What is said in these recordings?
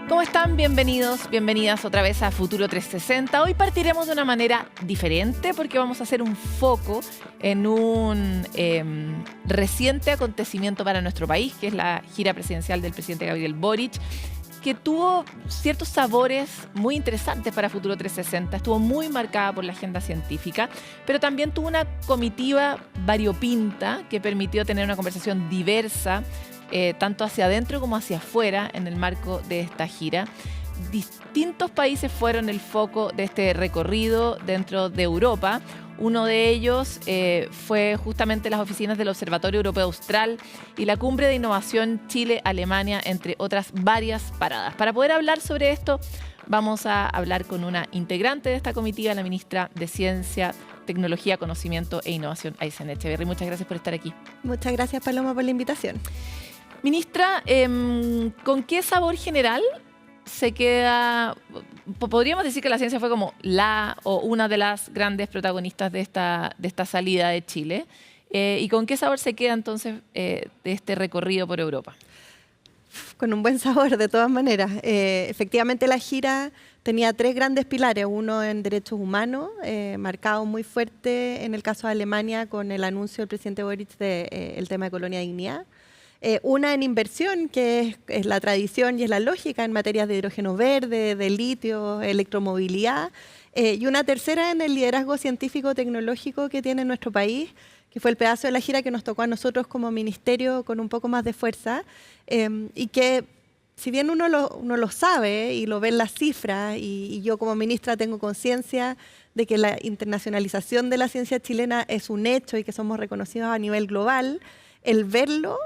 ¿Cómo están? Bienvenidos, bienvenidas otra vez a Futuro 360. Hoy partiremos de una manera diferente porque vamos a hacer un foco en un reciente acontecimiento para nuestro país, que es la gira presidencial del presidente Gabriel Boric, que tuvo ciertos sabores muy interesantes para Futuro 360. Estuvo muy marcada por la agenda científica, pero también tuvo una comitiva variopinta que permitió tener una conversación diversa, tanto hacia adentro como hacia afuera en el marco de esta gira. Distintos países fueron el foco de este recorrido dentro de Europa. Uno de ellos fue justamente las oficinas del Observatorio Europeo Austral y la Cumbre de Innovación Chile-Alemania, entre otras varias paradas. Para poder hablar sobre esto, vamos a hablar con una integrante de esta comitiva, la ministra de Ciencia, Tecnología, Conocimiento e Innovación, Aysén Echeverry. Muchas gracias por estar aquí. Muchas gracias, Paloma, por la invitación. Ministra, ¿con qué sabor general se queda? Podríamos decir que la ciencia fue como la o una de las grandes protagonistas de esta salida de Chile. ¿Y con qué sabor se queda entonces de este recorrido por Europa? Con un buen sabor, de todas maneras. Efectivamente, la gira tenía tres grandes pilares. Uno en derechos humanos, marcado muy fuerte en el caso de Alemania con el anuncio del presidente Boric del tema de colonia de dignidad. Una en inversión, que es la tradición y es la lógica en materias de hidrógeno verde, de litio, electromovilidad. Y una tercera en el liderazgo científico-tecnológico que tiene nuestro país, que fue el pedazo de la gira que nos tocó a nosotros como ministerio con un poco más de fuerza. Y que, si bien uno lo sabe y lo ve en las cifras, y yo como ministra tengo conciencia de que la internacionalización de la ciencia chilena es un hecho y que somos reconocidos a nivel global, el verlo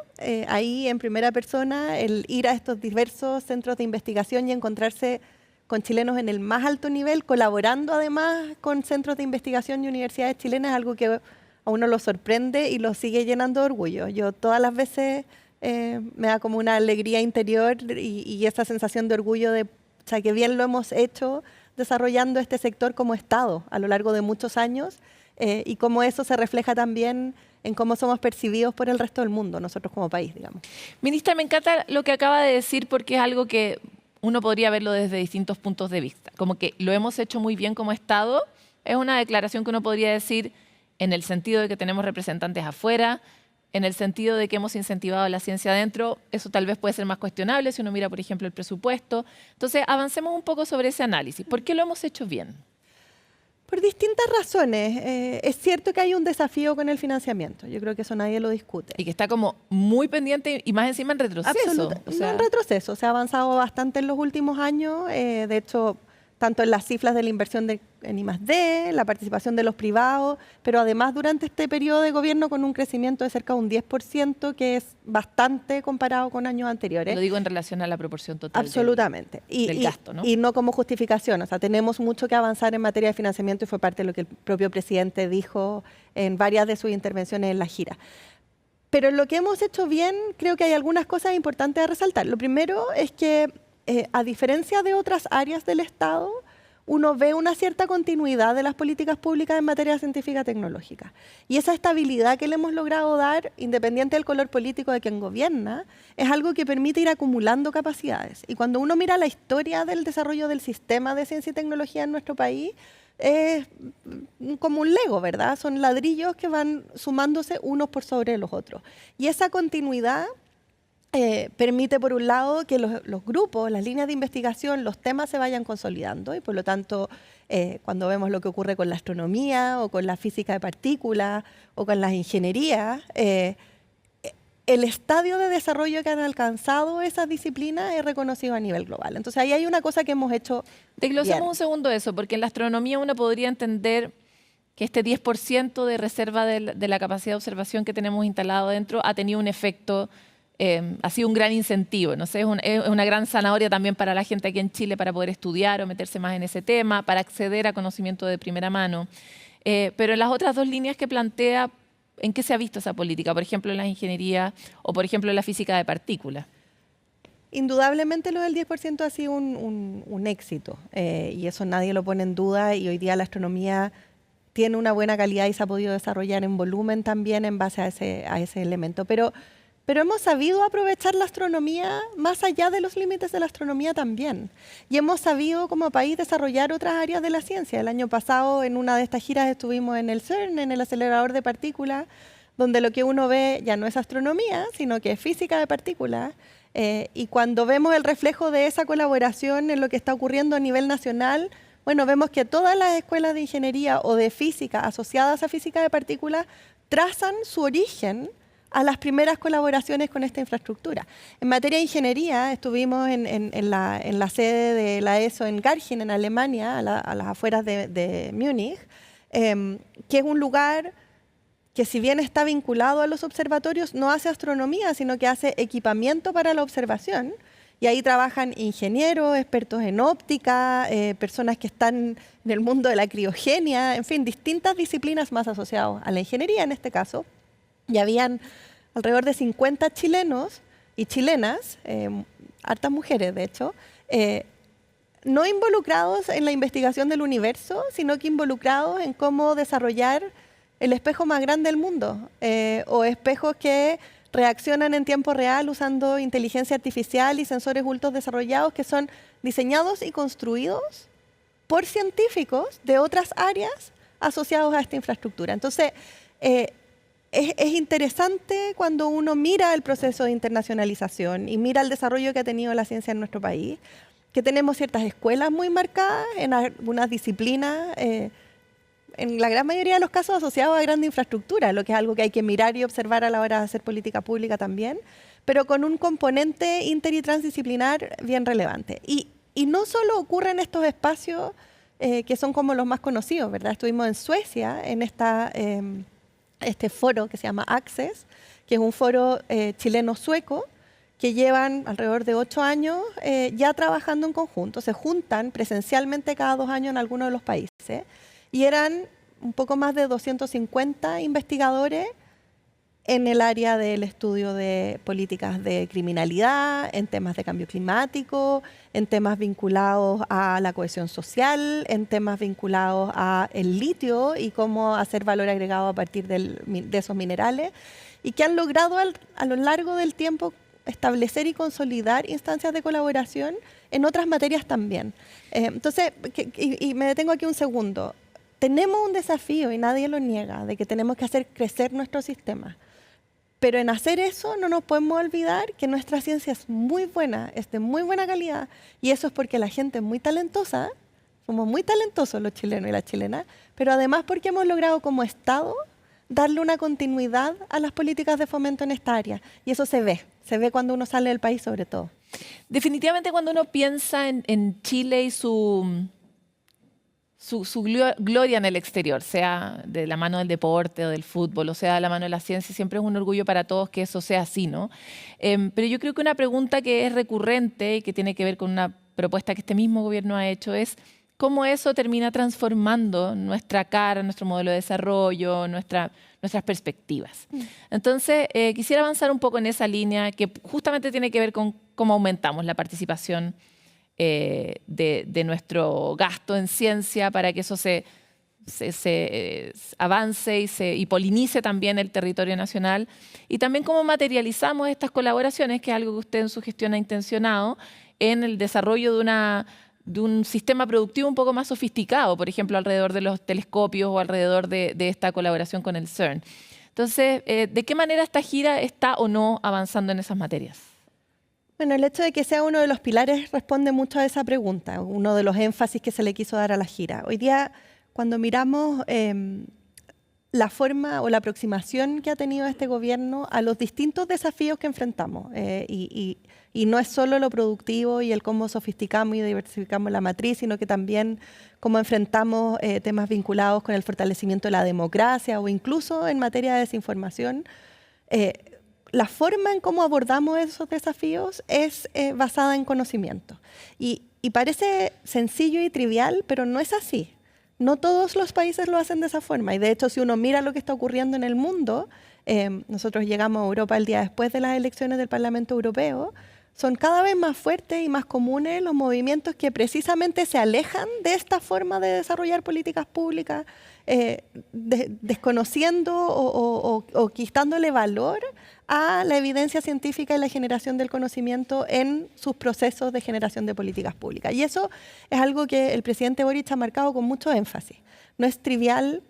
ahí en primera persona, el ir a estos diversos centros de investigación y encontrarse con chilenos en el más alto nivel, colaborando además con centros de investigación y universidades chilenas, es algo que a uno lo sorprende y lo sigue llenando de orgullo. Yo todas las veces me da como una alegría interior y esa sensación de orgullo de, o sea, que bien lo hemos hecho desarrollando este sector como Estado a lo largo de muchos años, y cómo eso se refleja también en cómo somos percibidos por el resto del mundo, nosotros como país, digamos. Ministra, me encanta lo que acaba de decir porque es algo que uno podría verlo desde distintos puntos de vista. Como que lo hemos hecho muy bien como Estado, es una declaración que uno podría decir en el sentido de que tenemos representantes afuera, en el sentido de que hemos incentivado la ciencia adentro. Eso tal vez puede ser más cuestionable si uno mira, por ejemplo, el presupuesto. Entonces, avancemos un poco sobre ese análisis. ¿Por qué lo hemos hecho bien? Por distintas razones. Es cierto que hay un desafío con el financiamiento. Yo creo que eso nadie lo discute. Y que está como muy pendiente y más encima en retroceso. No en retroceso. Se ha avanzado bastante en los últimos años. De hecho, tanto en las cifras de la inversión en I+D, la participación de los privados, pero además durante este periodo de gobierno con un crecimiento de cerca de un 10%, que es bastante comparado con años anteriores. Lo digo en relación a la proporción total. Absolutamente. Del gasto, ¿no? Y no como justificación. O sea, tenemos mucho que avanzar en materia de financiamiento y fue parte de lo que el propio presidente dijo en varias de sus intervenciones en la gira. Pero en lo que hemos hecho bien, creo que hay algunas cosas importantes a resaltar. Lo primero es que, a diferencia de otras áreas del Estado, uno ve una cierta continuidad de las políticas públicas en materia científica tecnológica. Y esa estabilidad que le hemos logrado dar, independiente del color político de quien gobierna, es algo que permite ir acumulando capacidades. Y cuando uno mira la historia del desarrollo del sistema de ciencia y tecnología en nuestro país, es como un Lego, ¿verdad? Son ladrillos que van sumándose unos por sobre los otros. Y esa continuidad permite, por un lado, que los grupos, las líneas de investigación, los temas se vayan consolidando y, por lo tanto, cuando vemos lo que ocurre con la astronomía o con la física de partículas o con las ingenierías, el estadio de desarrollo que han alcanzado esas disciplinas es reconocido a nivel global. Entonces, ahí hay una cosa que hemos hecho Desglosemos bien. un segundo eso, porque en la astronomía uno podría entender que este 10% de reserva de la capacidad de observación que tenemos instalado dentro ha tenido un efecto, ha sido un gran incentivo, no sé, es una gran zanahoria también para la gente aquí en Chile para poder estudiar o meterse más en ese tema, para acceder a conocimiento de primera mano. Pero en las otras dos líneas que plantea, ¿en qué se ha visto esa política? Por ejemplo, en la ingeniería o, por ejemplo, en la física de partículas. Indudablemente lo del 10% ha sido un éxito, y eso nadie lo pone en duda, y hoy día la astronomía tiene una buena calidad y se ha podido desarrollar en volumen también en base a ese elemento. Pero pero hemos sabido aprovechar la astronomía más allá de los límites de la astronomía también. Y hemos sabido como país desarrollar otras áreas de la ciencia. El año pasado en una de estas giras estuvimos en el CERN, en el acelerador de partículas, donde lo que uno ve ya no es astronomía, sino que es física de partículas. Y cuando vemos el reflejo de esa colaboración en lo que está ocurriendo a nivel nacional, bueno, vemos que todas las escuelas de ingeniería o de física asociadas a física de partículas trazan su origen a las primeras colaboraciones con esta infraestructura. En materia de ingeniería, estuvimos en la sede de la ESO en Garching, en Alemania, a las afueras de Múnich, que es un lugar que si bien está vinculado a los observatorios, no hace astronomía, sino que hace equipamiento para la observación. Y ahí trabajan ingenieros, expertos en óptica, personas que están en el mundo de la criogenia, en fin, distintas disciplinas más asociadas a la ingeniería en este caso. Y habían alrededor de 50 chilenos y chilenas, hartas mujeres de hecho, no involucrados en la investigación del universo, sino que involucrados en cómo desarrollar el espejo más grande del mundo, o espejos que reaccionan en tiempo real usando inteligencia artificial y sensores ultra desarrollados que son diseñados y construidos por científicos de otras áreas asociados a esta infraestructura. Entonces, es interesante cuando uno mira el proceso de internacionalización y mira el desarrollo que ha tenido la ciencia en nuestro país, que tenemos ciertas escuelas muy marcadas en algunas disciplinas, en la gran mayoría de los casos asociados a gran infraestructura, lo que es algo que hay que mirar y observar a la hora de hacer política pública también, pero con un componente inter y transdisciplinar bien relevante. Y no solo ocurre en estos espacios que son como los más conocidos, ¿verdad? Estuvimos en Suecia en este foro que se llama Access, que es un foro chileno-sueco, que llevan alrededor de 8 años ya trabajando en conjunto. Se juntan presencialmente cada 2 años en algunos de los países. Y eran un poco más de 250 investigadores en el área del estudio de políticas de criminalidad, en temas de cambio climático, en temas vinculados a la cohesión social, en temas vinculados a el litio y cómo hacer valor agregado a partir de esos minerales, y que han logrado a lo largo del tiempo establecer y consolidar instancias de colaboración en otras materias también. Entonces, y me detengo aquí un segundo. Tenemos un desafío, y nadie lo niega, de que tenemos que hacer crecer nuestro sistema. Pero en hacer eso no nos podemos olvidar que nuestra ciencia es muy buena, es de muy buena calidad, y eso es porque la gente es muy talentosa, somos muy talentosos los chilenos y las chilenas, pero además porque hemos logrado como Estado darle una continuidad a las políticas de fomento en esta área. Y eso se ve cuando uno sale del país sobre todo. Definitivamente cuando uno piensa en Chile y su gloria en el exterior, sea de la mano del deporte o del fútbol, o sea de la mano de la ciencia, siempre es un orgullo para todos que eso sea así, ¿no? Pero yo creo que una pregunta que es recurrente y que tiene que ver con una propuesta que este mismo gobierno ha hecho es cómo eso termina transformando nuestra cara, nuestro modelo de desarrollo, nuestras perspectivas. Entonces, quisiera avanzar un poco en esa línea que justamente tiene que ver con cómo aumentamos la participación de nuestro gasto en ciencia para que eso se avance y polinice también el territorio nacional, y también cómo materializamos estas colaboraciones, que es algo que usted en su gestión ha intencionado, en el desarrollo de un sistema productivo un poco más sofisticado, por ejemplo, alrededor de los telescopios o alrededor de esta colaboración con el CERN. Entonces, ¿de qué manera esta gira está o no avanzando en esas materias? Bueno, el hecho de que sea uno de los pilares responde mucho a esa pregunta, uno de los énfasis que se le quiso dar a la gira. Hoy día, cuando miramos la forma o la aproximación que ha tenido este gobierno a los distintos desafíos que enfrentamos, y no es solo lo productivo y el cómo sofisticamos y diversificamos la matriz, sino que también cómo enfrentamos temas vinculados con el fortalecimiento de la democracia o incluso en materia de desinformación. La forma en cómo abordamos esos desafíos es basada en conocimiento. Y parece sencillo y trivial, pero no es así. No todos los países lo hacen de esa forma. Y de hecho, si uno mira lo que está ocurriendo en el mundo, nosotros llegamos a Europa el día después de las elecciones del Parlamento Europeo, son cada vez más fuertes y más comunes los movimientos que precisamente se alejan de esta forma de desarrollar políticas públicas, desconociendo o quitándole valor a la evidencia científica y la generación del conocimiento en sus procesos de generación de políticas públicas. Y eso es algo que el presidente Boric ha marcado con mucho énfasis. No es trivial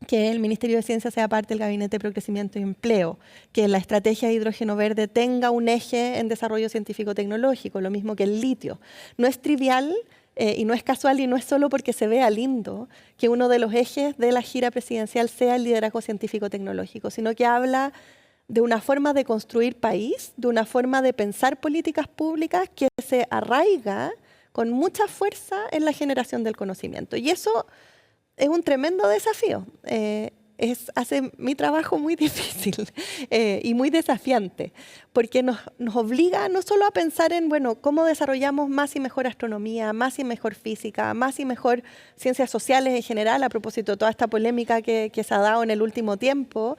que el Ministerio de Ciencia sea parte del Gabinete de Procrecimiento y Empleo, que la estrategia de hidrógeno verde tenga un eje en desarrollo científico-tecnológico, lo mismo que el litio. No es trivial y no es casual y no es solo porque se vea lindo que uno de los ejes de la gira presidencial sea el liderazgo científico-tecnológico, sino que habla de una forma de construir país, de una forma de pensar políticas públicas que se arraiga con mucha fuerza en la generación del conocimiento. Y eso es un tremendo desafío. Hace mi trabajo muy difícil y muy desafiante, porque nos obliga no solo a pensar en, bueno, cómo desarrollamos más y mejor astronomía, más y mejor física, más y mejor ciencias sociales en general, a propósito de toda esta polémica que se ha dado en el último tiempo,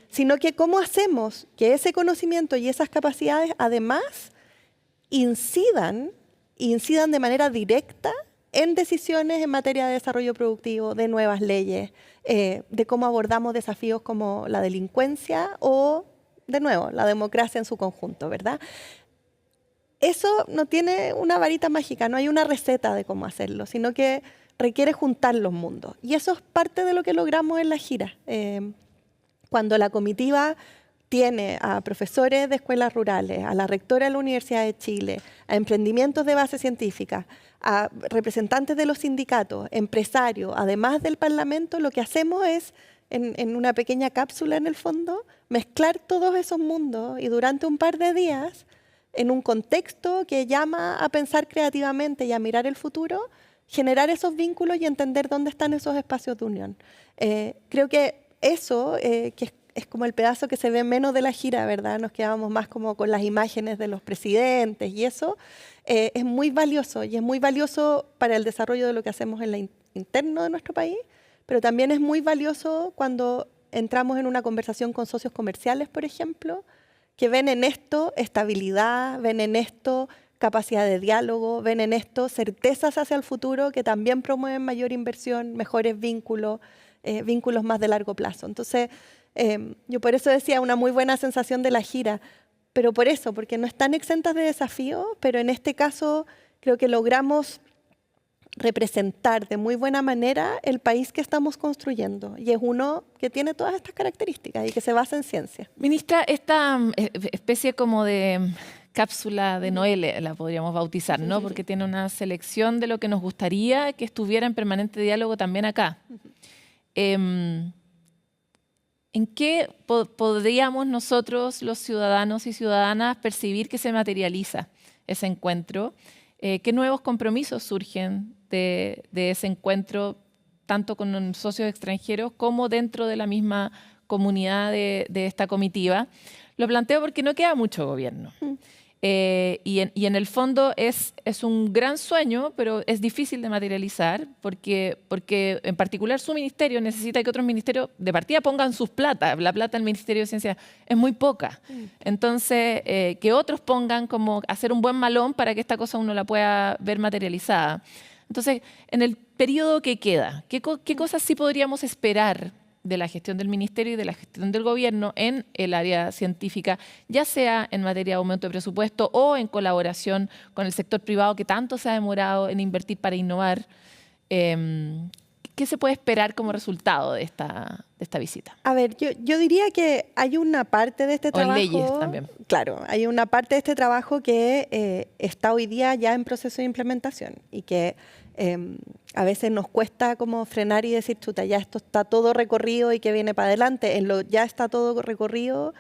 sino que cómo hacemos que ese conocimiento y esas capacidades además incidan de manera directa en decisiones en materia de desarrollo productivo, de nuevas leyes, de cómo abordamos desafíos como la delincuencia o, de nuevo, la democracia en su conjunto, ¿verdad? Eso no tiene una varita mágica, no hay una receta de cómo hacerlo, sino que requiere juntar los mundos. Y eso es parte de lo que logramos en la gira. Cuando la comitiva tiene a profesores de escuelas rurales, a la rectora de la Universidad de Chile, a emprendimientos de base científica, a representantes de los sindicatos, empresarios, además del Parlamento, lo que hacemos es, en una pequeña cápsula en el fondo, mezclar todos esos mundos y durante un par de días, en un contexto que llama a pensar creativamente y a mirar el futuro, generar esos vínculos y entender dónde están esos espacios de unión. Creo que eso, que es como el pedazo que se ve menos de la gira, ¿verdad? Nos quedamos más como con las imágenes de los presidentes y eso es muy valioso y es muy valioso para el desarrollo de lo que hacemos en el interno de nuestro país, pero también es muy valioso cuando entramos en una conversación con socios comerciales, por ejemplo, que ven en esto estabilidad, ven en esto capacidad de diálogo, ven en esto certezas hacia el futuro que también promueven mayor inversión, mejores vínculos, vínculos más de largo plazo. Entonces, yo por eso decía una muy buena sensación de la gira, pero por eso, porque no están exentas de desafíos, pero en este caso creo que logramos representar de muy buena manera el país que estamos construyendo y es uno que tiene todas estas características y que se basa en ciencia. Ministra, esta especie como de cápsula de Noel la podríamos bautizar, ¿no? Porque tiene una selección de lo que nos gustaría que estuviera en permanente diálogo también acá. ¿En qué podríamos nosotros, los ciudadanos y ciudadanas, percibir que se materializa ese encuentro? ¿Qué nuevos compromisos surgen de ese encuentro, tanto con socios extranjeros como dentro de la misma comunidad de esta comitiva? Lo planteo porque no queda mucho gobierno. Y en el fondo es un gran sueño, pero es difícil de materializar porque en particular su ministerio necesita que otros ministerios de partida pongan sus plata. La plata del Ministerio de Ciencia es muy poca. Entonces, que otros pongan como hacer un buen malón para que esta cosa uno la pueda ver materializada. Entonces, en el periodo que queda, ¿qué cosas sí podríamos esperar de la gestión del ministerio y de la gestión del gobierno en el área científica, ya sea en materia de aumento de presupuesto o en colaboración con el sector privado que tanto se ha demorado en invertir para innovar? ¿Qué se puede esperar como resultado de esta visita? A ver, yo diría que hay una parte de este trabajo... O en leyes también. Claro, hay una parte de este trabajo que está hoy día ya en proceso de implementación y que a veces nos cuesta como frenar y decir, chuta, ya esto está todo recorrido y que viene para adelante. En lo ya está todo recorrido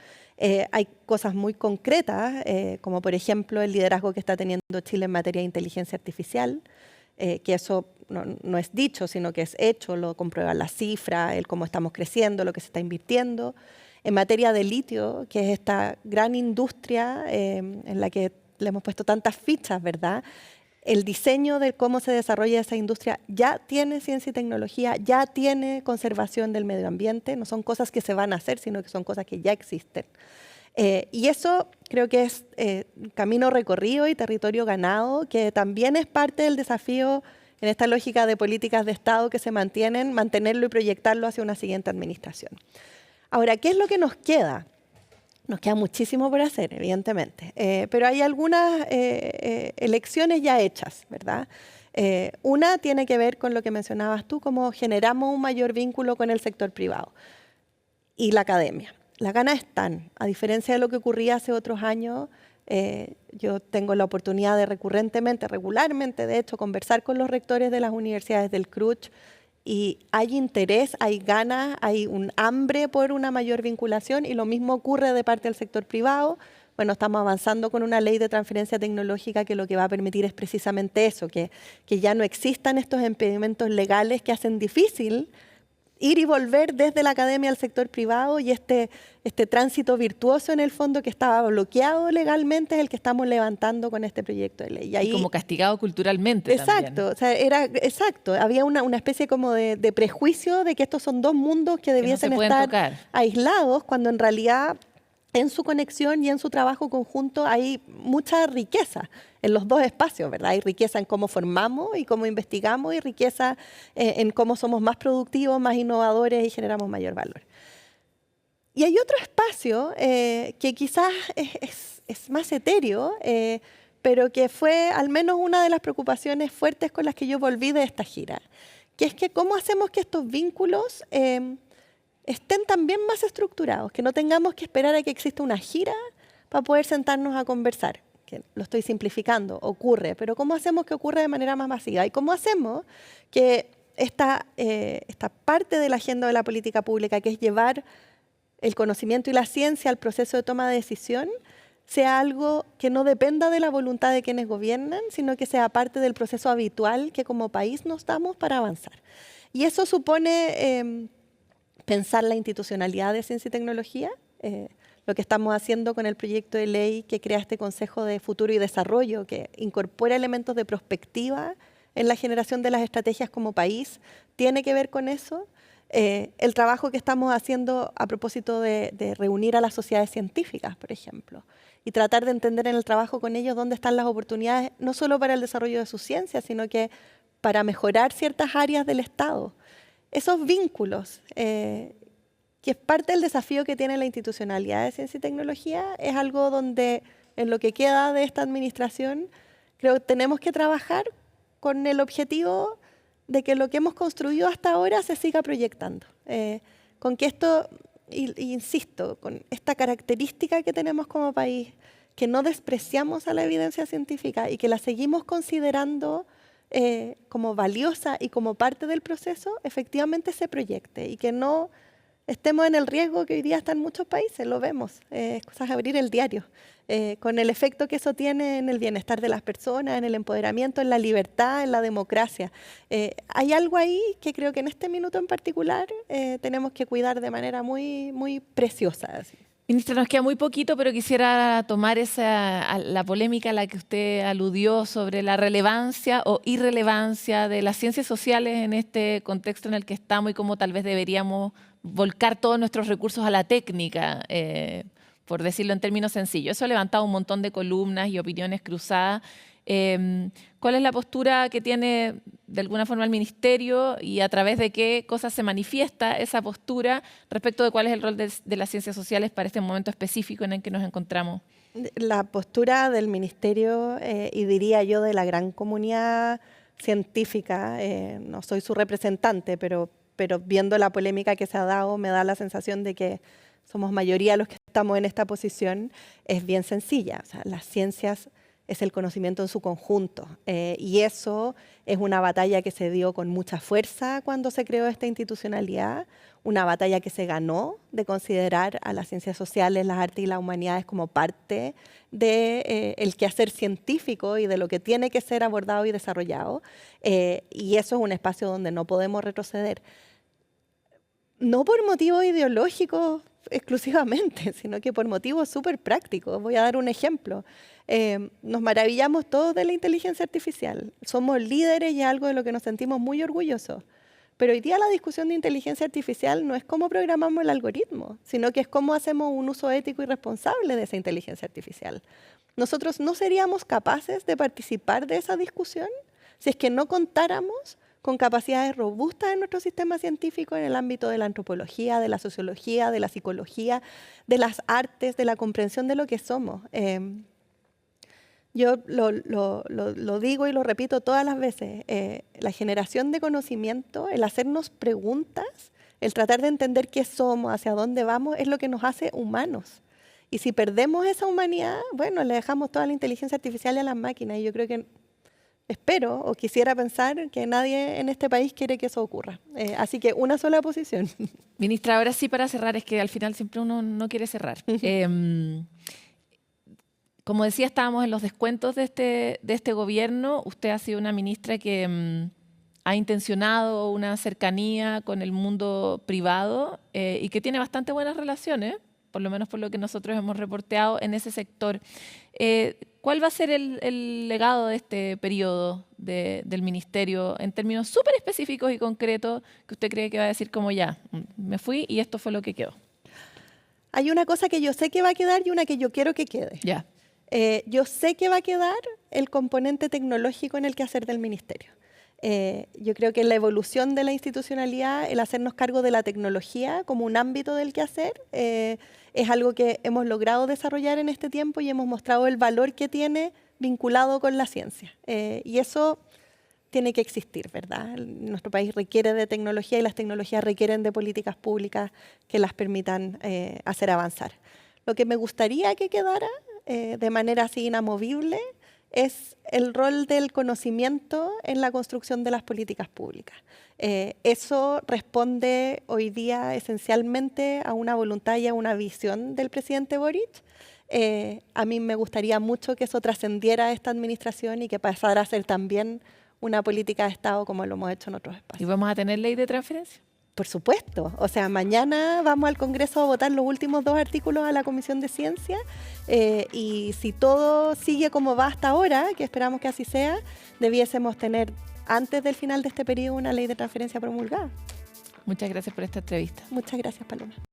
hay cosas muy concretas, como por ejemplo el liderazgo que está teniendo Chile en materia de inteligencia artificial, que eso no es dicho, sino que es hecho, lo comprueban las cifras, el cómo estamos creciendo, lo que se está invirtiendo. En materia de litio, que es esta gran industria en la que le hemos puesto tantas fichas, ¿verdad? El diseño de cómo se desarrolla esa industria ya tiene ciencia y tecnología, ya tiene conservación del medio ambiente, no son cosas que se van a hacer, sino que son cosas que ya existen. Y eso creo que es camino recorrido y territorio ganado, que también es parte del desafío en esta lógica de políticas de Estado que se mantienen, mantenerlo y proyectarlo hacia una siguiente administración. Ahora, ¿qué es lo que nos queda? Nos queda muchísimo por hacer, evidentemente, pero hay algunas elecciones ya hechas, ¿verdad? Una tiene que ver con lo que mencionabas tú, cómo generamos un mayor vínculo con el sector privado y la academia. Las ganas están, a diferencia de lo que ocurría hace otros años. Yo tengo la oportunidad de regularmente, de hecho, conversar con los rectores de las universidades del CRUCH, y hay interés, hay ganas, hay un hambre por una mayor vinculación, y lo mismo ocurre de parte del sector privado. Bueno, estamos avanzando con una ley de transferencia tecnológica que lo que va a permitir es precisamente eso, que ya no existan estos impedimentos legales que hacen difícil ir y volver desde la academia al sector privado, y este tránsito virtuoso en el fondo que estaba bloqueado legalmente es el que estamos levantando con este proyecto de ley. Y como castigado culturalmente exacto, también. Había una especie como de prejuicio de que estos son dos mundos que debiesen no estar aislados, cuando en realidad en su conexión y en su trabajo conjunto hay mucha riqueza en los dos espacios, ¿verdad? Hay riqueza en cómo formamos y cómo investigamos, y riqueza en cómo somos más productivos, más innovadores y generamos mayor valor. Y hay otro espacio que quizás es más etéreo, pero que fue al menos una de las preocupaciones fuertes con las que yo volví de esta gira, que es que cómo hacemos que estos vínculos estén también más estructurados, que no tengamos que esperar a que exista una gira para poder sentarnos a conversar, que lo estoy simplificando, ocurre, pero cómo hacemos que ocurra de manera más masiva, y cómo hacemos que esta parte de la agenda de la política pública, que es llevar el conocimiento y la ciencia al proceso de toma de decisión, sea algo que no dependa de la voluntad de quienes gobiernan, sino que sea parte del proceso habitual que como país nos damos para avanzar. Y eso supone pensar la institucionalidad de ciencia y tecnología, lo que estamos haciendo con el proyecto de ley que crea este Consejo de Futuro y Desarrollo, que incorpora elementos de prospectiva en la generación de las estrategias como país, tiene que ver con eso. El trabajo que estamos haciendo a propósito de reunir a las sociedades científicas, por ejemplo, y tratar de entender en el trabajo con ellos dónde están las oportunidades, no solo para el desarrollo de sus ciencias, sino que para mejorar ciertas áreas del Estado. Esos vínculos, que es parte del desafío que tiene la institucionalidad de ciencia y tecnología, es algo donde en lo que queda de esta administración creo que tenemos que trabajar con el objetivo de que lo que hemos construido hasta ahora se siga proyectando. Con que esto, insisto, con esta característica que tenemos como país, que no despreciamos a la evidencia científica y que la seguimos considerando como valiosa y como parte del proceso, efectivamente se proyecte, y que no estemos en el riesgo que hoy día está en muchos países, lo vemos, es cosa de abrir el diario, con el efecto que eso tiene en el bienestar de las personas, en el empoderamiento, en la libertad, en la democracia. Hay algo ahí que creo que en este minuto en particular tenemos que cuidar de manera muy, muy preciosa. Así. Ministra, nos queda muy poquito, pero quisiera tomar la polémica a la que usted aludió sobre la relevancia o irrelevancia de las ciencias sociales en este contexto en el que estamos, y cómo tal vez deberíamos volcar todos nuestros recursos a la técnica, por decirlo en términos sencillos. Eso ha levantado un montón de columnas y opiniones cruzadas. ¿Cuál es la postura que tiene de alguna forma el Ministerio, y a través de qué cosas se manifiesta esa postura respecto de cuál es el rol de las ciencias sociales para este momento específico en el que nos encontramos? La postura del Ministerio, y diría yo de la gran comunidad científica, no soy su representante, pero viendo la polémica que se ha dado, me da la sensación de que somos mayoría los que estamos en esta posición, es bien sencilla. O sea, las ciencias es el conocimiento en su conjunto, y eso es una batalla que se dio con mucha fuerza cuando se creó esta institucionalidad, una batalla que se ganó de considerar a las ciencias sociales, las artes y las humanidades como parte del quehacer científico y de lo que tiene que ser abordado y desarrollado, y eso es un espacio donde no podemos retroceder. No por motivos ideológicos exclusivamente, sino que por motivos súper prácticos. Voy a dar un ejemplo. Nos maravillamos todos de la inteligencia artificial. Somos líderes y es algo de lo que nos sentimos muy orgullosos. Pero hoy día la discusión de inteligencia artificial no es cómo programamos el algoritmo, sino que es cómo hacemos un uso ético y responsable de esa inteligencia artificial. Nosotros no seríamos capaces de participar de esa discusión si es que no contáramos con capacidades robustas en nuestro sistema científico en el ámbito de la antropología, de la sociología, de la psicología, de las artes, de la comprensión de lo que somos. Yo lo digo y lo repito todas las veces, la generación de conocimiento, el hacernos preguntas, el tratar de entender qué somos, hacia dónde vamos, es lo que nos hace humanos. Y si perdemos esa humanidad, bueno, le dejamos toda la inteligencia artificial a las máquinas. Y yo creo que, espero o quisiera pensar que nadie en este país quiere que eso ocurra. Así que una sola posición. Ministra, ahora sí para cerrar, es que al final siempre uno no quiere cerrar. Como decía, estábamos en los descuentos de este gobierno. Usted ha sido una ministra que ha intencionado una cercanía con el mundo privado y que tiene bastante buenas relaciones, por lo menos por lo que nosotros hemos reporteado en ese sector. ¿Cuál va a ser el legado de este periodo del ministerio en términos súper específicos y concretos que usted cree que va a decir como ya, me fui y esto fue lo que quedó? Hay una cosa que yo sé que va a quedar y una que yo quiero que quede. Ya. Yo sé que va a quedar el componente tecnológico en el quehacer del ministerio. Yo creo que la evolución de la institucionalidad, el hacernos cargo de la tecnología como un ámbito del quehacer, es algo que hemos logrado desarrollar en este tiempo y hemos mostrado el valor que tiene vinculado con la ciencia. Y eso tiene que existir, ¿verdad? Nuestro país requiere de tecnología y las tecnologías requieren de políticas públicas que las permitan hacer avanzar. Lo que me gustaría que quedara de manera así inamovible es el rol del conocimiento en la construcción de las políticas públicas. Eso responde hoy día esencialmente a una voluntad y a una visión del presidente Boric. A mí me gustaría mucho que eso trascendiera esta administración y que pasara a ser también una política de Estado como lo hemos hecho en otros espacios. ¿Y vamos a tener ley de transferencia? Por supuesto. O sea, mañana vamos al Congreso a votar los últimos 2 artículos a la Comisión de Ciencia y si todo sigue como va hasta ahora, que esperamos que así sea, debiésemos tener antes del final de este periodo una ley de transferencia promulgada. Muchas gracias por esta entrevista. Muchas gracias, Paloma.